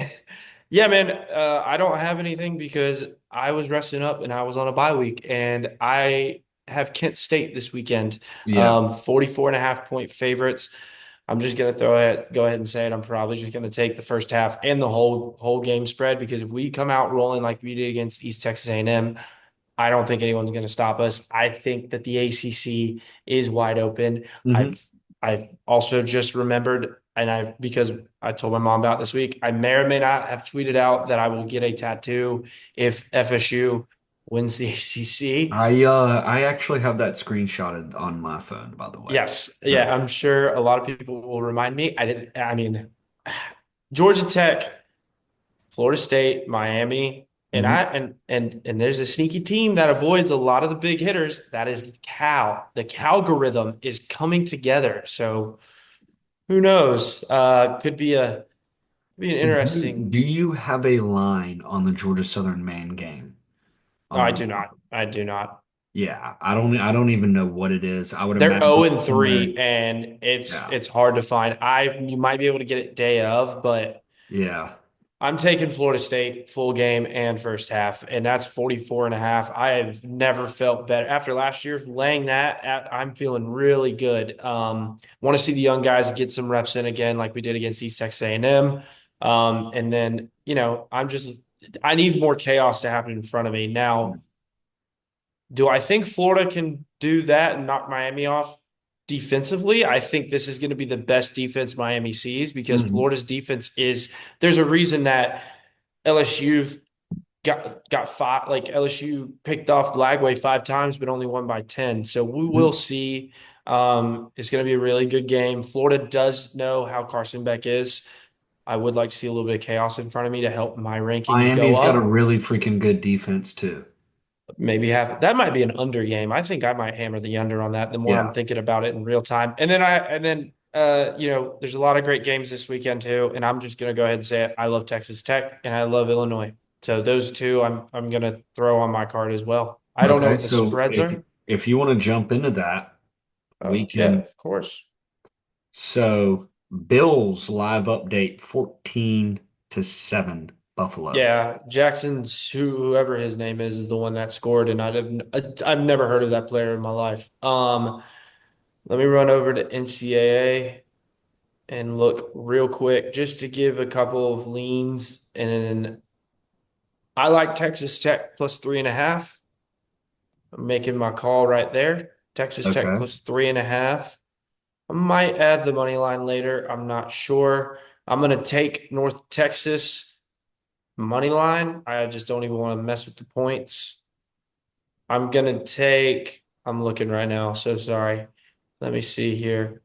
yeah, man, I don't have anything because I was resting up and I was on a bye week, and I have Kent State this weekend. Yeah. 44 and a half point favorites. I'm just gonna go ahead and say it. I'm probably just gonna take the first half and the whole game spread because if we come out rolling like we did against East Texas A&M, I don't think anyone's gonna stop us. I think that the ACC is wide open. Hmm. I've also just remembered, and because I told my mom about this week, I may or may not have tweeted out that I will get a tattoo if FSU wins the ACC. I actually have that screenshotted on my phone, by the way. Yes. Yeah, So, I'm sure a lot of people will remind me. I mean, Georgia Tech, Florida State, Miami, and mhm. there's a sneaky team that avoids a lot of the big hitters. That is Cal. The Calgorithm is coming together. So who knows? Could be an Do interesting. you have a line on the Georgia Southern Man game? No, I Um, do not. I do not. yeah, I don't even know what it is. I would They're imagine 0 it's and somewhere. 3, and Yeah. it's hard to find. You might be able to get it day of, but Yeah. I'm taking Florida State full game and first half, and that's 44 and a half. I have never felt better. After last year, laying I'm feeling really good. Want to see the young guys get some reps in again, like we did against East Texas A&M. And then, I need more chaos to happen in front of me. Now, do I think Florida can do that and knock Miami off defensively? I think this is going to be the best defense Miami sees because Mhm. Florida's defense there's a reason that LSU got five, like LSU picked off Lagway 5 times, but only won by 10. So we will Mhm. see. It's going to be a really good game. Florida does know how Carson Beck is. I would like to see a little bit of chaos in front of me to help my rankings go Miami's got a up. really freaking good defense too. Maybe have that might be an under game. I think I might hammer the under on that the more I'm Yeah. thinking about it in real time. There's a lot of great games this weekend too. And I'm just gonna go ahead and say it. I love Texas Tech and I love Illinois. So those two I'm gonna throw on my card as well. I don't know Okay, what the so spreads if are. if you want to jump into that, Oh, yeah, weekend. of course. So Bills live update 14-7 Buffalo. Yeah, Jackson's whoever his name is the one that scored, and I've never heard of that player in my life. Let me run over to NCAA and look real quick just to give a couple of leans. And I like Texas Tech plus 3.5. I'm making my call right there. Texas Tech Okay. plus 3.5. I might add the money line later. I'm not sure. I'm gonna take North Texas money line. I just don't even want to mess with the points. I'm looking right now. So sorry. Let me see here.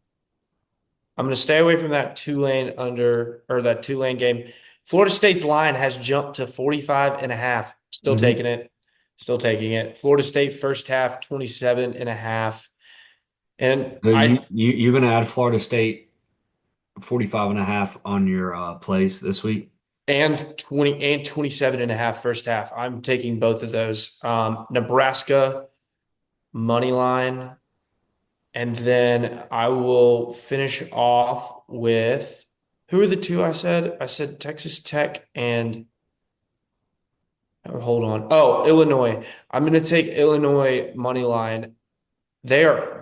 I'm going to stay away from that Tulane under or that Tulane game. Florida State's line has jumped to 45.5. Still hmm taking it. Still taking it. Florida State first half 27.5. And So I you're gonna add Florida State 45.5 on your plays this week? and 20 and 27.5 first half. I'm taking both of those. Nebraska money line. And then I will finish off with who are the two I said? I said Texas Tech and oh, hold on. Oh, Illinois. I'm going to take Illinois money line. They're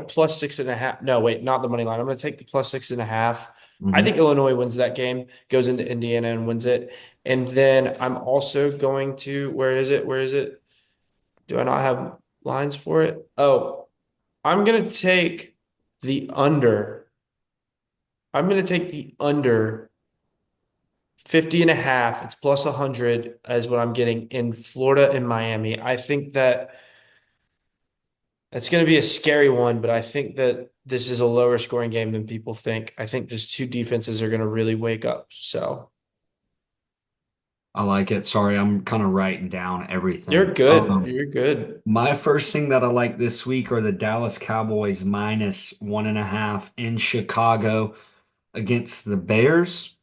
plus 6.5. No, wait, not the money line. I'm going to take the plus 6.5. I hmm think Illinois wins that game, goes into Indiana and wins it. And then I'm also going to, where is it? Where is it? Do I not have lines for it? Oh, I'm going to take the under. I'm going to take the under 50.5. It's plus 100 as what I'm getting in Florida and Miami. I think that it's going to be a scary one, but I think that this is a lower scoring game than people think. I think these two defenses are going to really wake up. So I like it. Sorry, I'm kind of writing down everything. you're good. You're good. My first thing that I like this week are the Dallas Cowboys minus 1.5 in Chicago against the Bears.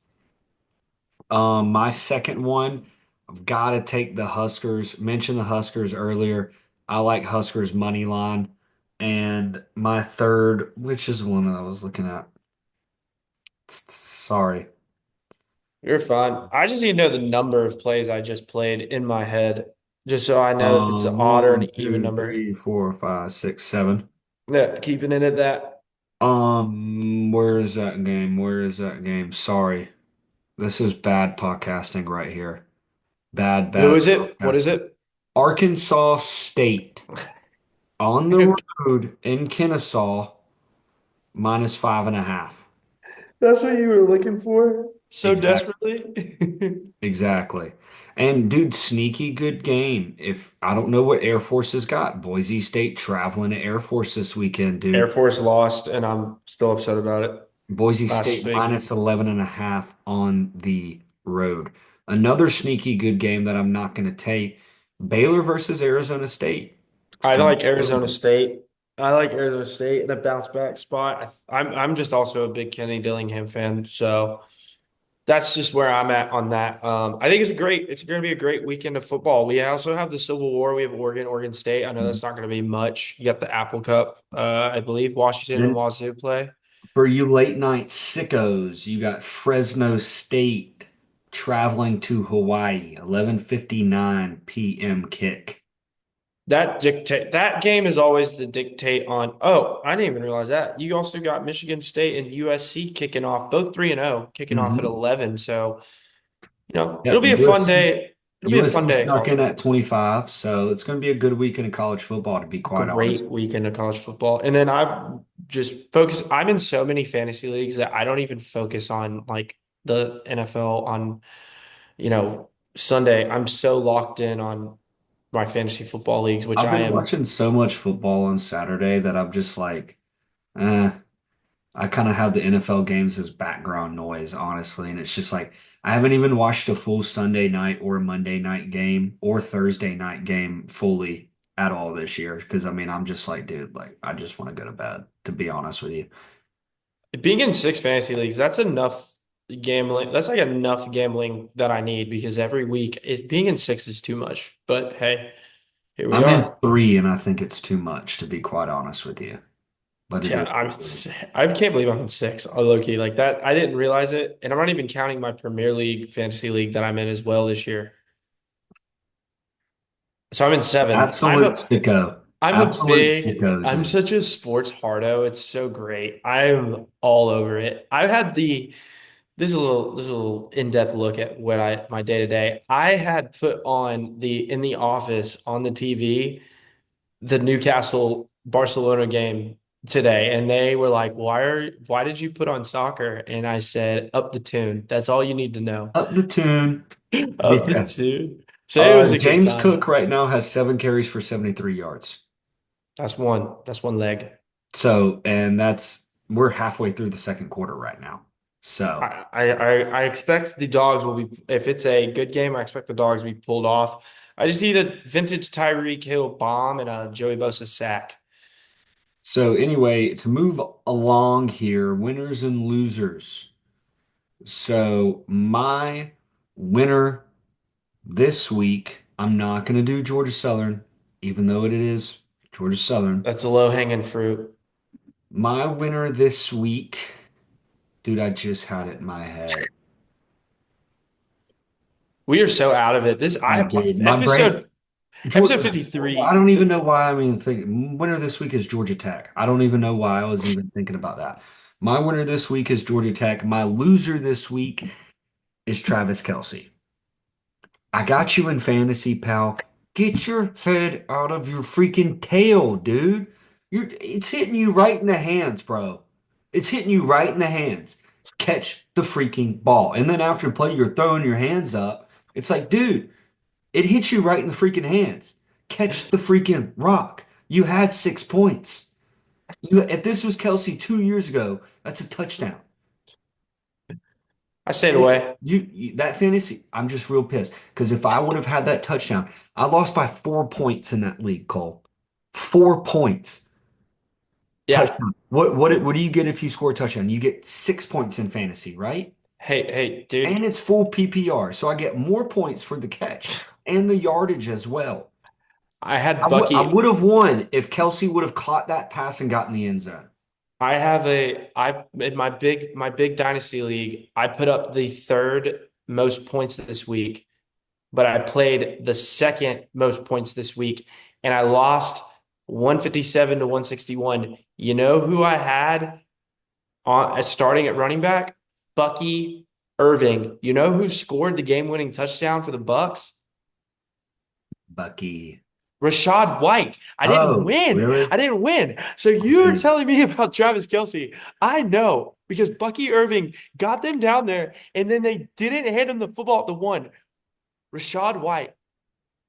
My second one, I've got to take the Huskers. Mentioned the Huskers earlier. I like Huskers money line. And my third, which is one that I was looking at. Sorry. You're fine. I just need to know the number of plays I just played in my head, just so I know if it's an odd or an One, even two, number. three, four, five, six, seven. Yeah, keeping it at that. Where is that game? Where is that game? Sorry. This is bad podcasting right here. Bad, Who bad is it? What is podcasting. it? Arkansas State on the road in Kennesaw minus 5.5. That's what you were looking for so Exactly. desperately. Exactly. And dude, sneaky good game. If I don't know what Air Force has got, Boise State traveling to Air Force this weekend, Air dude. Force lost, and I'm still upset about it Boise last State week. minus 11.5 on the road. Another sneaky good game that I'm not going to take. Baylor versus Arizona State. It's I going to like be a good Arizona one. State. I like Arizona State in a bounce back spot. I'm just also a big Kenny Dillingham fan, so that's just where I'm at on that. I think it's going to be a great weekend of football. We also have the Civil War. We have Oregon State. I know that's not going to be much. You got the Apple Cup, I believe Washington and Then Wazoo play. for you late night sickos, you got Fresno State traveling to Hawaii, 11:59 p.m. kick. That game is always the dictate on. Oh, I didn't even realize that. You also got Michigan State and USC kicking off, both 3-0, kicking off at hmm 11. So, it'll Yep, be a fun USC day. It'll be a fun USC day in snuck college in at football. 25, so it's going to be a good weekend of college football, to be quite honest. Great weekend of college football. And then I'm in so many fantasy leagues that I don't even focus on like the NFL on, you know, Sunday. I'm so locked in on my fantasy football leagues, which I've I been am. watching so much football on Saturday that I'm just like, eh. I kind of have the NFL games as background noise, honestly. And it's just like, I haven't even watched a full Sunday night or Monday night game or Thursday night game fully at all this year. Because I mean, I'm just like, dude, like, I just want to go to bed, to be honest with you. Being in six fantasy leagues, that's enough gambling. That's like enough gambling that I need because every week being in six is too much. But hey, here we I'm in are. three, and I think it's too much, to be quite honest with you. but it Yeah, is. I can't believe I'm in six, low key like that. I didn't realize it, and I'm not even counting my Premier League fantasy league that I'm in as well this year. So I'm in seven. Absolute sicko. Absolute sicko, I'm dude. such a sports hardo. It's so great. I'm all over it. I've had the this is a little in-depth look at what my day to day. I had put on the in the office on the TV the Newcastle Barcelona game today, and they were like, why did you put on soccer?" And I said, "Up the tune. That's all you need to know." Up the tune. Up the Yeah. tune. So it was a good James time. Cook right now has 7 carries for 73 yards. That's one. That's one leg. So, and we're halfway through the second quarter right now. So, I expect the dogs will be, if it's a good game, I expect the dogs to be pulled off. I just need a vintage Tyreek Hill bomb and a Joey Bosa sack. anyway, to move along here, winners and losers. So, my winner this week, I'm not going to do Georgia Southern, even though it is Georgia Southern. That's a low hanging fruit. My winner this week, dude, I just had it in my head. We are so out of it. This I I did. My brain, episode episode Georgia, I 53. don't even know why I'm even thinking. Winner this week is Georgia Tech. I don't even know why I was even thinking about that. My winner this week is Georgia Tech. My loser this week is Travis Kelce. I got you in fantasy, pal. Get your head out of your freaking tail, dude. It's hitting you right in the hands, bro. It's hitting you right in the hands. Catch the freaking ball. And then after play, you're throwing your hands up. It's like, dude, it hits you right in the freaking hands. Catch the freaking rock. You had 6 points. If this was Kelsey 2 years ago, that's a touchdown. I stayed And it's away. that fantasy. I'm just real pissed because if I would have had that touchdown, I lost by 4 points in that league, Cole. 4 points. Yeah. Touchdown. What do you get if you score a touchdown? You get 6 points in fantasy, right? Hey, And dude. it's full PPR, so I get more points for the catch and the yardage as well. I I had would I Bucky. would have won if Kelsey would have caught that pass and gotten the end zone. I in my big dynasty league, I put up the third most points this week, but I played the second most points this week, and I lost 157 to 161. You know who I had on as starting at running back? Bucky Irving. You know who scored the game-winning touchdown for the Bucks? Bucky. Rashad White. I didn't Oh, win. really? I didn't win. So you're Dude, telling me about Travis Kelce. I know because Bucky Irving got them down there and then they didn't hand him the football at the one. Rashad White.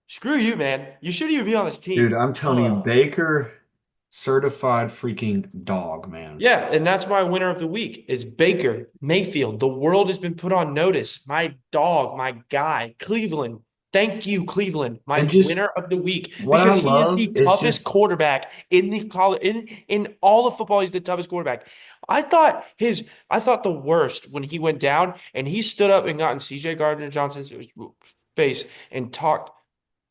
Screw you, man. You shouldn't even be on this dude, team. I'm telling you, Baker, certified freaking dog, man. Yeah, and that's my winner of the week is Baker Mayfield. The world has been put on notice. My dog, my guy, Cleveland. Thank you, Cleveland, my And just winner of the week, what I because he is love the is toughest just quarterback in the college in all of football. He's the toughest quarterback. I thought the worst when he went down and he stood up and got in CJ Gardner Johnson's face and talked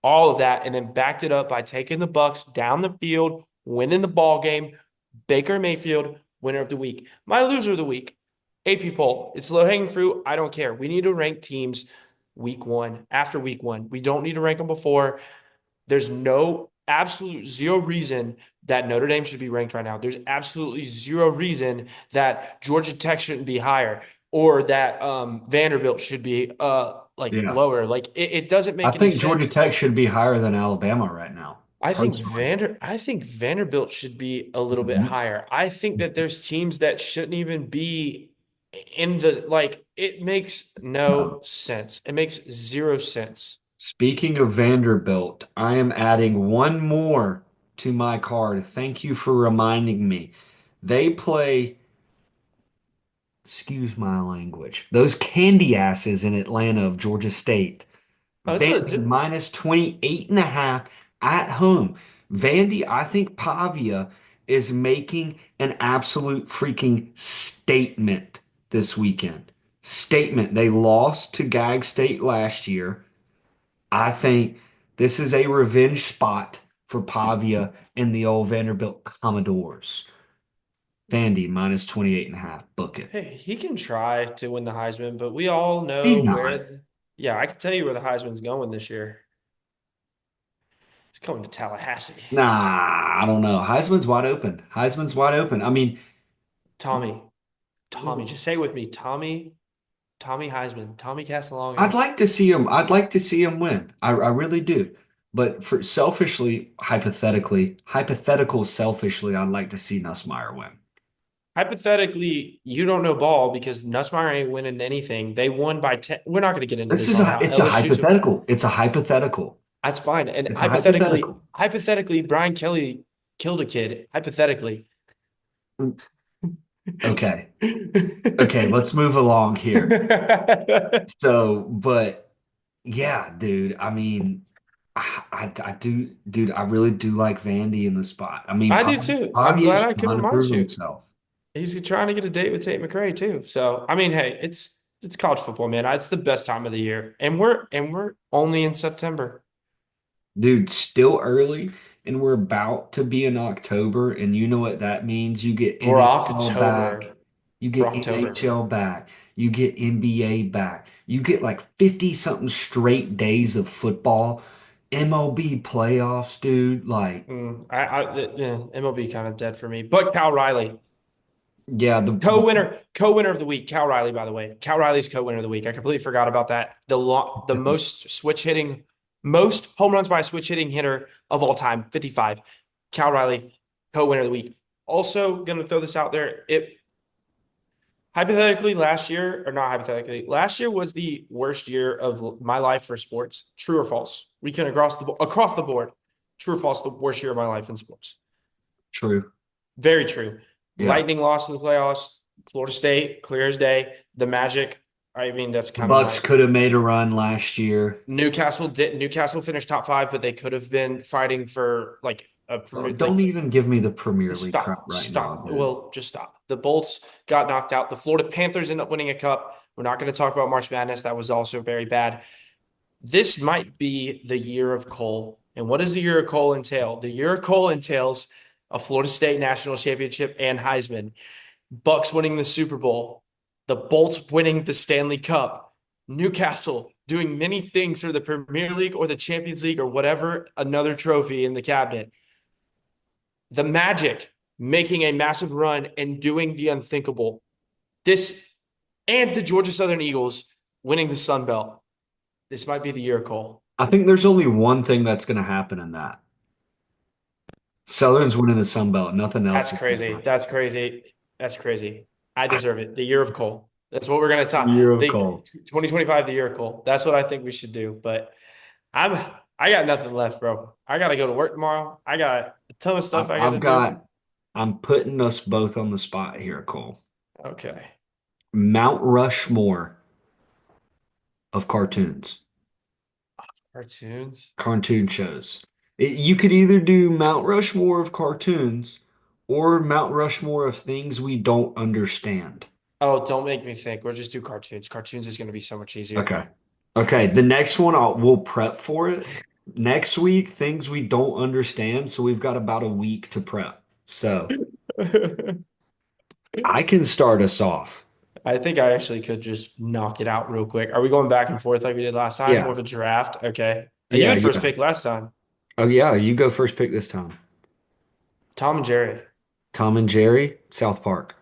all of that and then backed it up by taking the Bucks down the field, winning the ball game. Baker Mayfield, winner of the week. My loser of the week, AP poll. It's low hanging fruit. I don't care. We need to rank teams week one after week one. We don't need to rank them before. There's no absolute zero reason that Notre Dame should be ranked right now. There's absolutely zero reason that Georgia Tech shouldn't be higher or that Vanderbilt should be like yeah. lower. Like it doesn't I make any think Georgia sense. Tech should be higher than Alabama right now, personally. I think Vanderbilt should be a little bit higher. I think that there's teams that shouldn't even be in the like it makes No. no sense. It makes zero sense. Speaking of Vanderbilt, I am adding one more to my card. Thank you for reminding me. They play, excuse my language, those candy asses in Atlanta of Georgia State. Oh, it's Vandy a minus 28 and a half at home. Vandy, I think Pavia is making an absolute freaking statement this weekend. Statement. They lost to Gag State last year. I think this is a revenge spot for Pavia and the old Vanderbilt Commodores. Vandy minus 28 and a half. Book it. Hey, he can try to win the Heisman, but we all know He's not. where. Yeah, I can tell you where the Heisman's going this year. It's coming to Tallahassee. Nah, I don't know. Heisman's wide open. Heisman's wide open. I mean, Tommy, Tommy, just say it with me, Tommy Heisman, Tommy I'd Castellano. like to see him. I'd like to see him win. I really do. But for selfishly, hypothetical selfishly, I'd like to see Nussmeier win. Hypothetically, you don't know ball because Nussmeier ain't winning anything. They won by 10. We're not going to get into This this is on a how it's a LSU's. hypothetical. It's a hypothetical. That's fine. And It's a hypothetical. hypothetically, Brian Kelly killed a kid. Hypothetically. Okay. Okay, let's move along here. So, but yeah, dude, I mean, I do, dude, I really do like Vandy in the spot. I mean, I do too. I'm glad Pavier's I could trying to remind prove you. himself. He's trying to get a date with Tate McRae too. So I mean, hey, it's college football, man. It's the best time of the year, and we're only in September. Dude, still early, and we're about to be in October, and you know what that means? You get NHL back, Brocktober, you get Brocktober. NHL back, you get NBA back, you get like 50 something straight days of football, MLB playoffs, dude. Like, Yeah, MLB kind of dead for me. But Cal Riley, yeah, co-winner of the week. Cal Riley, by the way, Cal Riley's co-winner of the week. I completely forgot about that. The most home runs by a switch hitting hitter of all time, 55. Cal Riley, co-winner of the week. Also, going to throw this out there. It hypothetically last year, or not hypothetically, last year was the worst year of my life for sports. True or false? We can across the board. True or false? The worst year of my life in sports. true. Very true. Yeah. Lightning lost in the playoffs. Florida State, clear as day. The Magic, I mean, that's The kind of Bucks my could have made a run last year. Newcastle finished top five, but they could have been fighting for like a Oh, don't like even give me the Premier League crap stop, right now, stop. dude. Well, just stop. The Bolts got knocked out. The Florida Panthers end up winning a cup. We're not going to talk about March Madness. That was also very bad. This might be the year of Cole. And what does the year of Cole entail? The year of Cole entails a Florida State national championship and Heisman. Bucks winning the Super Bowl, the Bolts winning the Stanley Cup, Newcastle doing many things for the Premier League or the Champions League or whatever, another trophy in the cabinet. The Magic making a massive run and doing the unthinkable. This and the Georgia Southern Eagles winning the Sun Belt. This might be the year, Cole. I think there's only one thing that's going to happen in that. Southern's winning the Sun Belt. Nothing else That's is going to crazy. happen. That's crazy. That's crazy. I deserve it. The year of Cole. That's what we're gonna talk. Year of The Cole. 2025, the year of Cole. That's what I think we should do. But I'm I got nothing left, bro. I gotta go to work tomorrow. I got a ton of stuff I gotta I've do. got, I'm putting us both on the spot here, Cole. Okay. Mount Rushmore of cartoons, Cartoons. cartoon shows. You could either do Mount Rushmore of cartoons or Mount Rushmore of things we don't understand. Oh, don't make me think. We'll just do cartoons. Cartoons is gonna be so much easier. Okay. Okay. The next one, we'll prep for it. Next week, things we don't understand. So we've got about a week to prep. So I can start us off. I think I actually could just knock it out real quick. Are we going back and forth like we did last time? More Yeah. of a draft? Okay. You Yeah. had first Yeah. pick last time. Oh, yeah. You go first pick this time. Tom and Jerry. Tom and Jerry, South Park.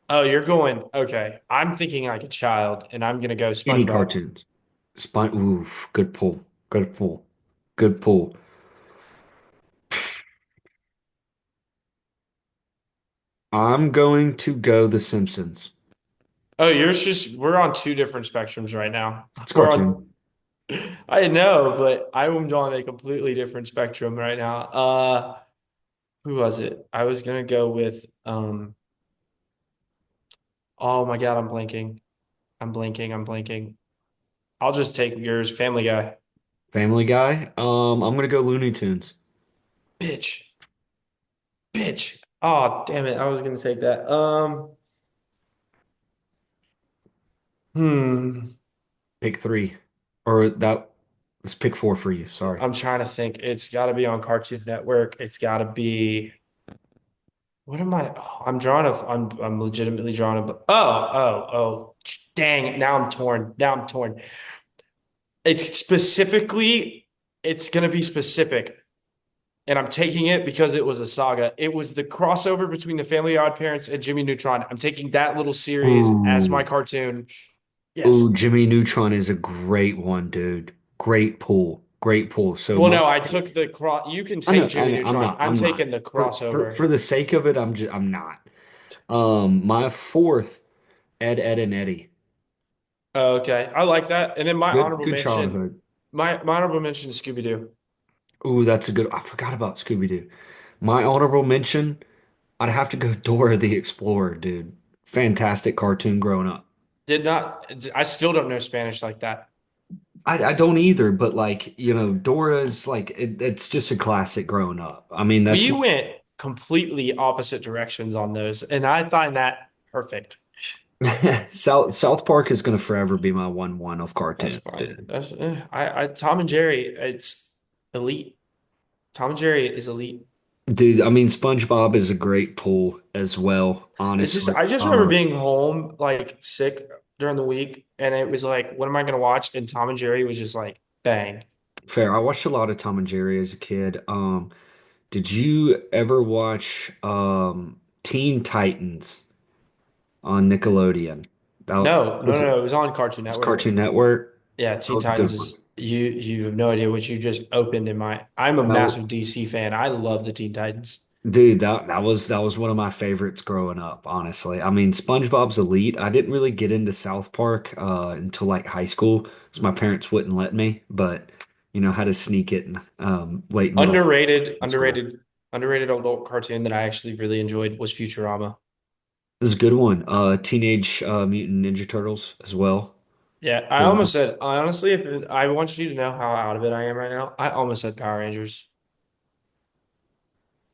Oh, you're going. Okay. I'm thinking like a child, and I'm gonna go Any SpongeBob. cartoons. Ooh, good pull. Good pull. Good pull. I'm going to go The Simpsons. Oh, yours just we're on two different spectrums right now. It's We're on cartoon. I know, but I'm on a completely different spectrum right now. Who was it? I was gonna go with oh my God, I'm blanking. I'm blanking. I'll just take yours, Family Guy. Family Guy. I'm gonna go Looney Tunes. Bitch. Bitch. Oh, damn it. I was gonna take that. Hmm. Pick three. Or that was pick four for you. Sorry. I'm trying to think. It's got to be on Cartoon Network. It's got to be. what am I? Oh, I'm legitimately drawing a. Oh. Dang! Now I'm torn. Now I'm torn. It's specifically. It's gonna be specific, and I'm taking it because it was a saga. It was the crossover between the Family Odd Parents and Jimmy Neutron. I'm taking that little series as my Ooh, cartoon. ooh, Yes. Jimmy Neutron is a great one, dude. Great pull. Great pull. So Well, my no, I took the cross. You can I know, take I Jimmy know, I'm Neutron. not, I'm I'm not. taking the For crossover. the sake of it, I'm not. My fourth, Ed, and Eddie. Oh, okay, I like that. And then Good childhood. my honorable mention is Scooby Doo. Ooh, that's a good. I forgot about Scooby-Doo. My honorable mention, I'd have to go Dora the Explorer, dude. Fantastic cartoon growing up. Did not. I still don't know Spanish like that. I don't either, but like, Dora's like it's just a classic growing up. I mean, that's We went completely opposite directions on those, and I find that perfect. South Park is gonna forever be my 1-1 of That's cartoon, fine. dude. I Tom and Jerry, it's elite. Tom and Jerry is elite. Dude, I mean, SpongeBob is a great pull as well, It's just honestly. I just remember being home like sick during the week, and it was like, what am I gonna watch? And Tom and Jerry was just like bang. Fair. I watched a lot of Tom and Jerry as a kid. Did you ever watch Teen Titans on Nickelodeon? That was No. It was on Cartoon was Network. Cartoon Network. Yeah, That Teen was a Titans good one. is you have no idea what you just opened in my. I'm a That, massive DC fan. I love the Teen Titans. dude, that was one of my favorites growing up, honestly. I mean, SpongeBob's elite. I didn't really get into South Park until like high school, because my parents wouldn't let me, but had to sneak it in, late middle Underrated, school. underrated adult cartoon that I actually really enjoyed was Futurama. It was a good one. Teenage Mutant Ninja Turtles as well. Yeah, I Growing almost up. said honestly, I want you to know how out of it I am right now. I almost said Power Rangers.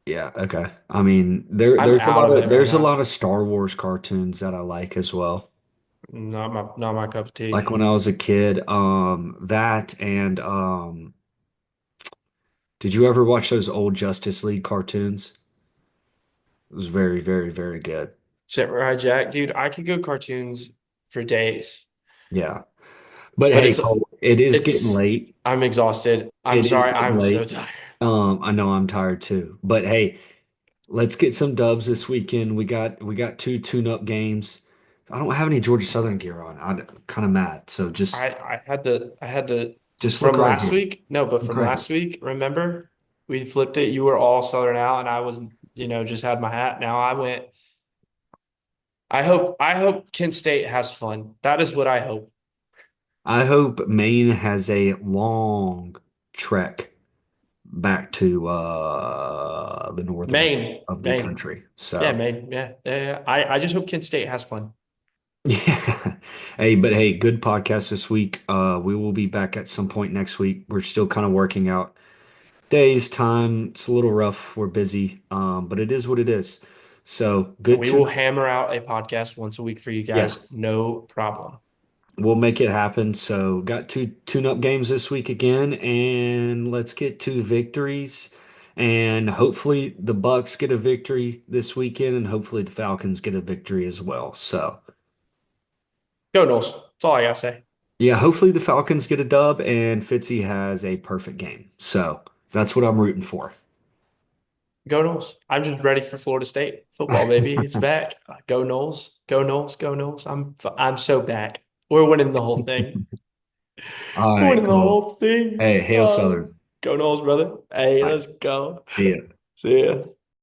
Yeah, okay. I mean, there I'm there's a out lot of of it right there's a now. lot of Star Wars cartoons that I like as well. Not my cup of Like tea. when I was a kid, that and did you ever watch those old Justice League cartoons? It was very, very, very good. Samurai Jack, dude, I could go cartoons for days, Yeah. But but hey, Cole, it is getting it's late. I'm exhausted. I'm It is sorry, getting I'm so late. tired. I know I'm tired too. But hey, let's get some dubs this weekend. We got two tune-up games. I don't have any Georgia Southern gear on. I'm kind of mad. So just I had to just look from right last here. week. No, but Look from right here. last week, remember? We flipped it. You were all Southern out and I was, just had my hat. Now I went. I hope Kent State has fun. That is what I hope. I hope Maine has a long trek back to the northern Maine, of the Maine. country. Yeah, So Maine. Yeah. I just hope Kent State has fun. yeah. Hey, good podcast this week. We will be back at some point next week. We're still kind of working out days, time. It's a little rough. We're busy. But it is what it is. So good We will to hammer out a podcast once a week for you yeah. guys. No problem. We'll make it happen. So, got two tune-up games this week again, and let's get two victories. And hopefully the Bucks get a victory this weekend, and hopefully the Falcons get a victory as well. So, Go Knowles. That's all I gotta say. yeah, hopefully the Falcons get a dub and Fitzy has a perfect game. So, that's what I'm rooting for. Go Knowles. I'm just ready for Florida State football, baby. It's back. Go Knowles. Go Knowles. Go Knowles. I'm so back. We're winning the whole thing. All We're right, winning the cool. whole thing. Hey, Hail Southern. Go Knowles, brother. Hey, All right, let's go. see ya. See ya.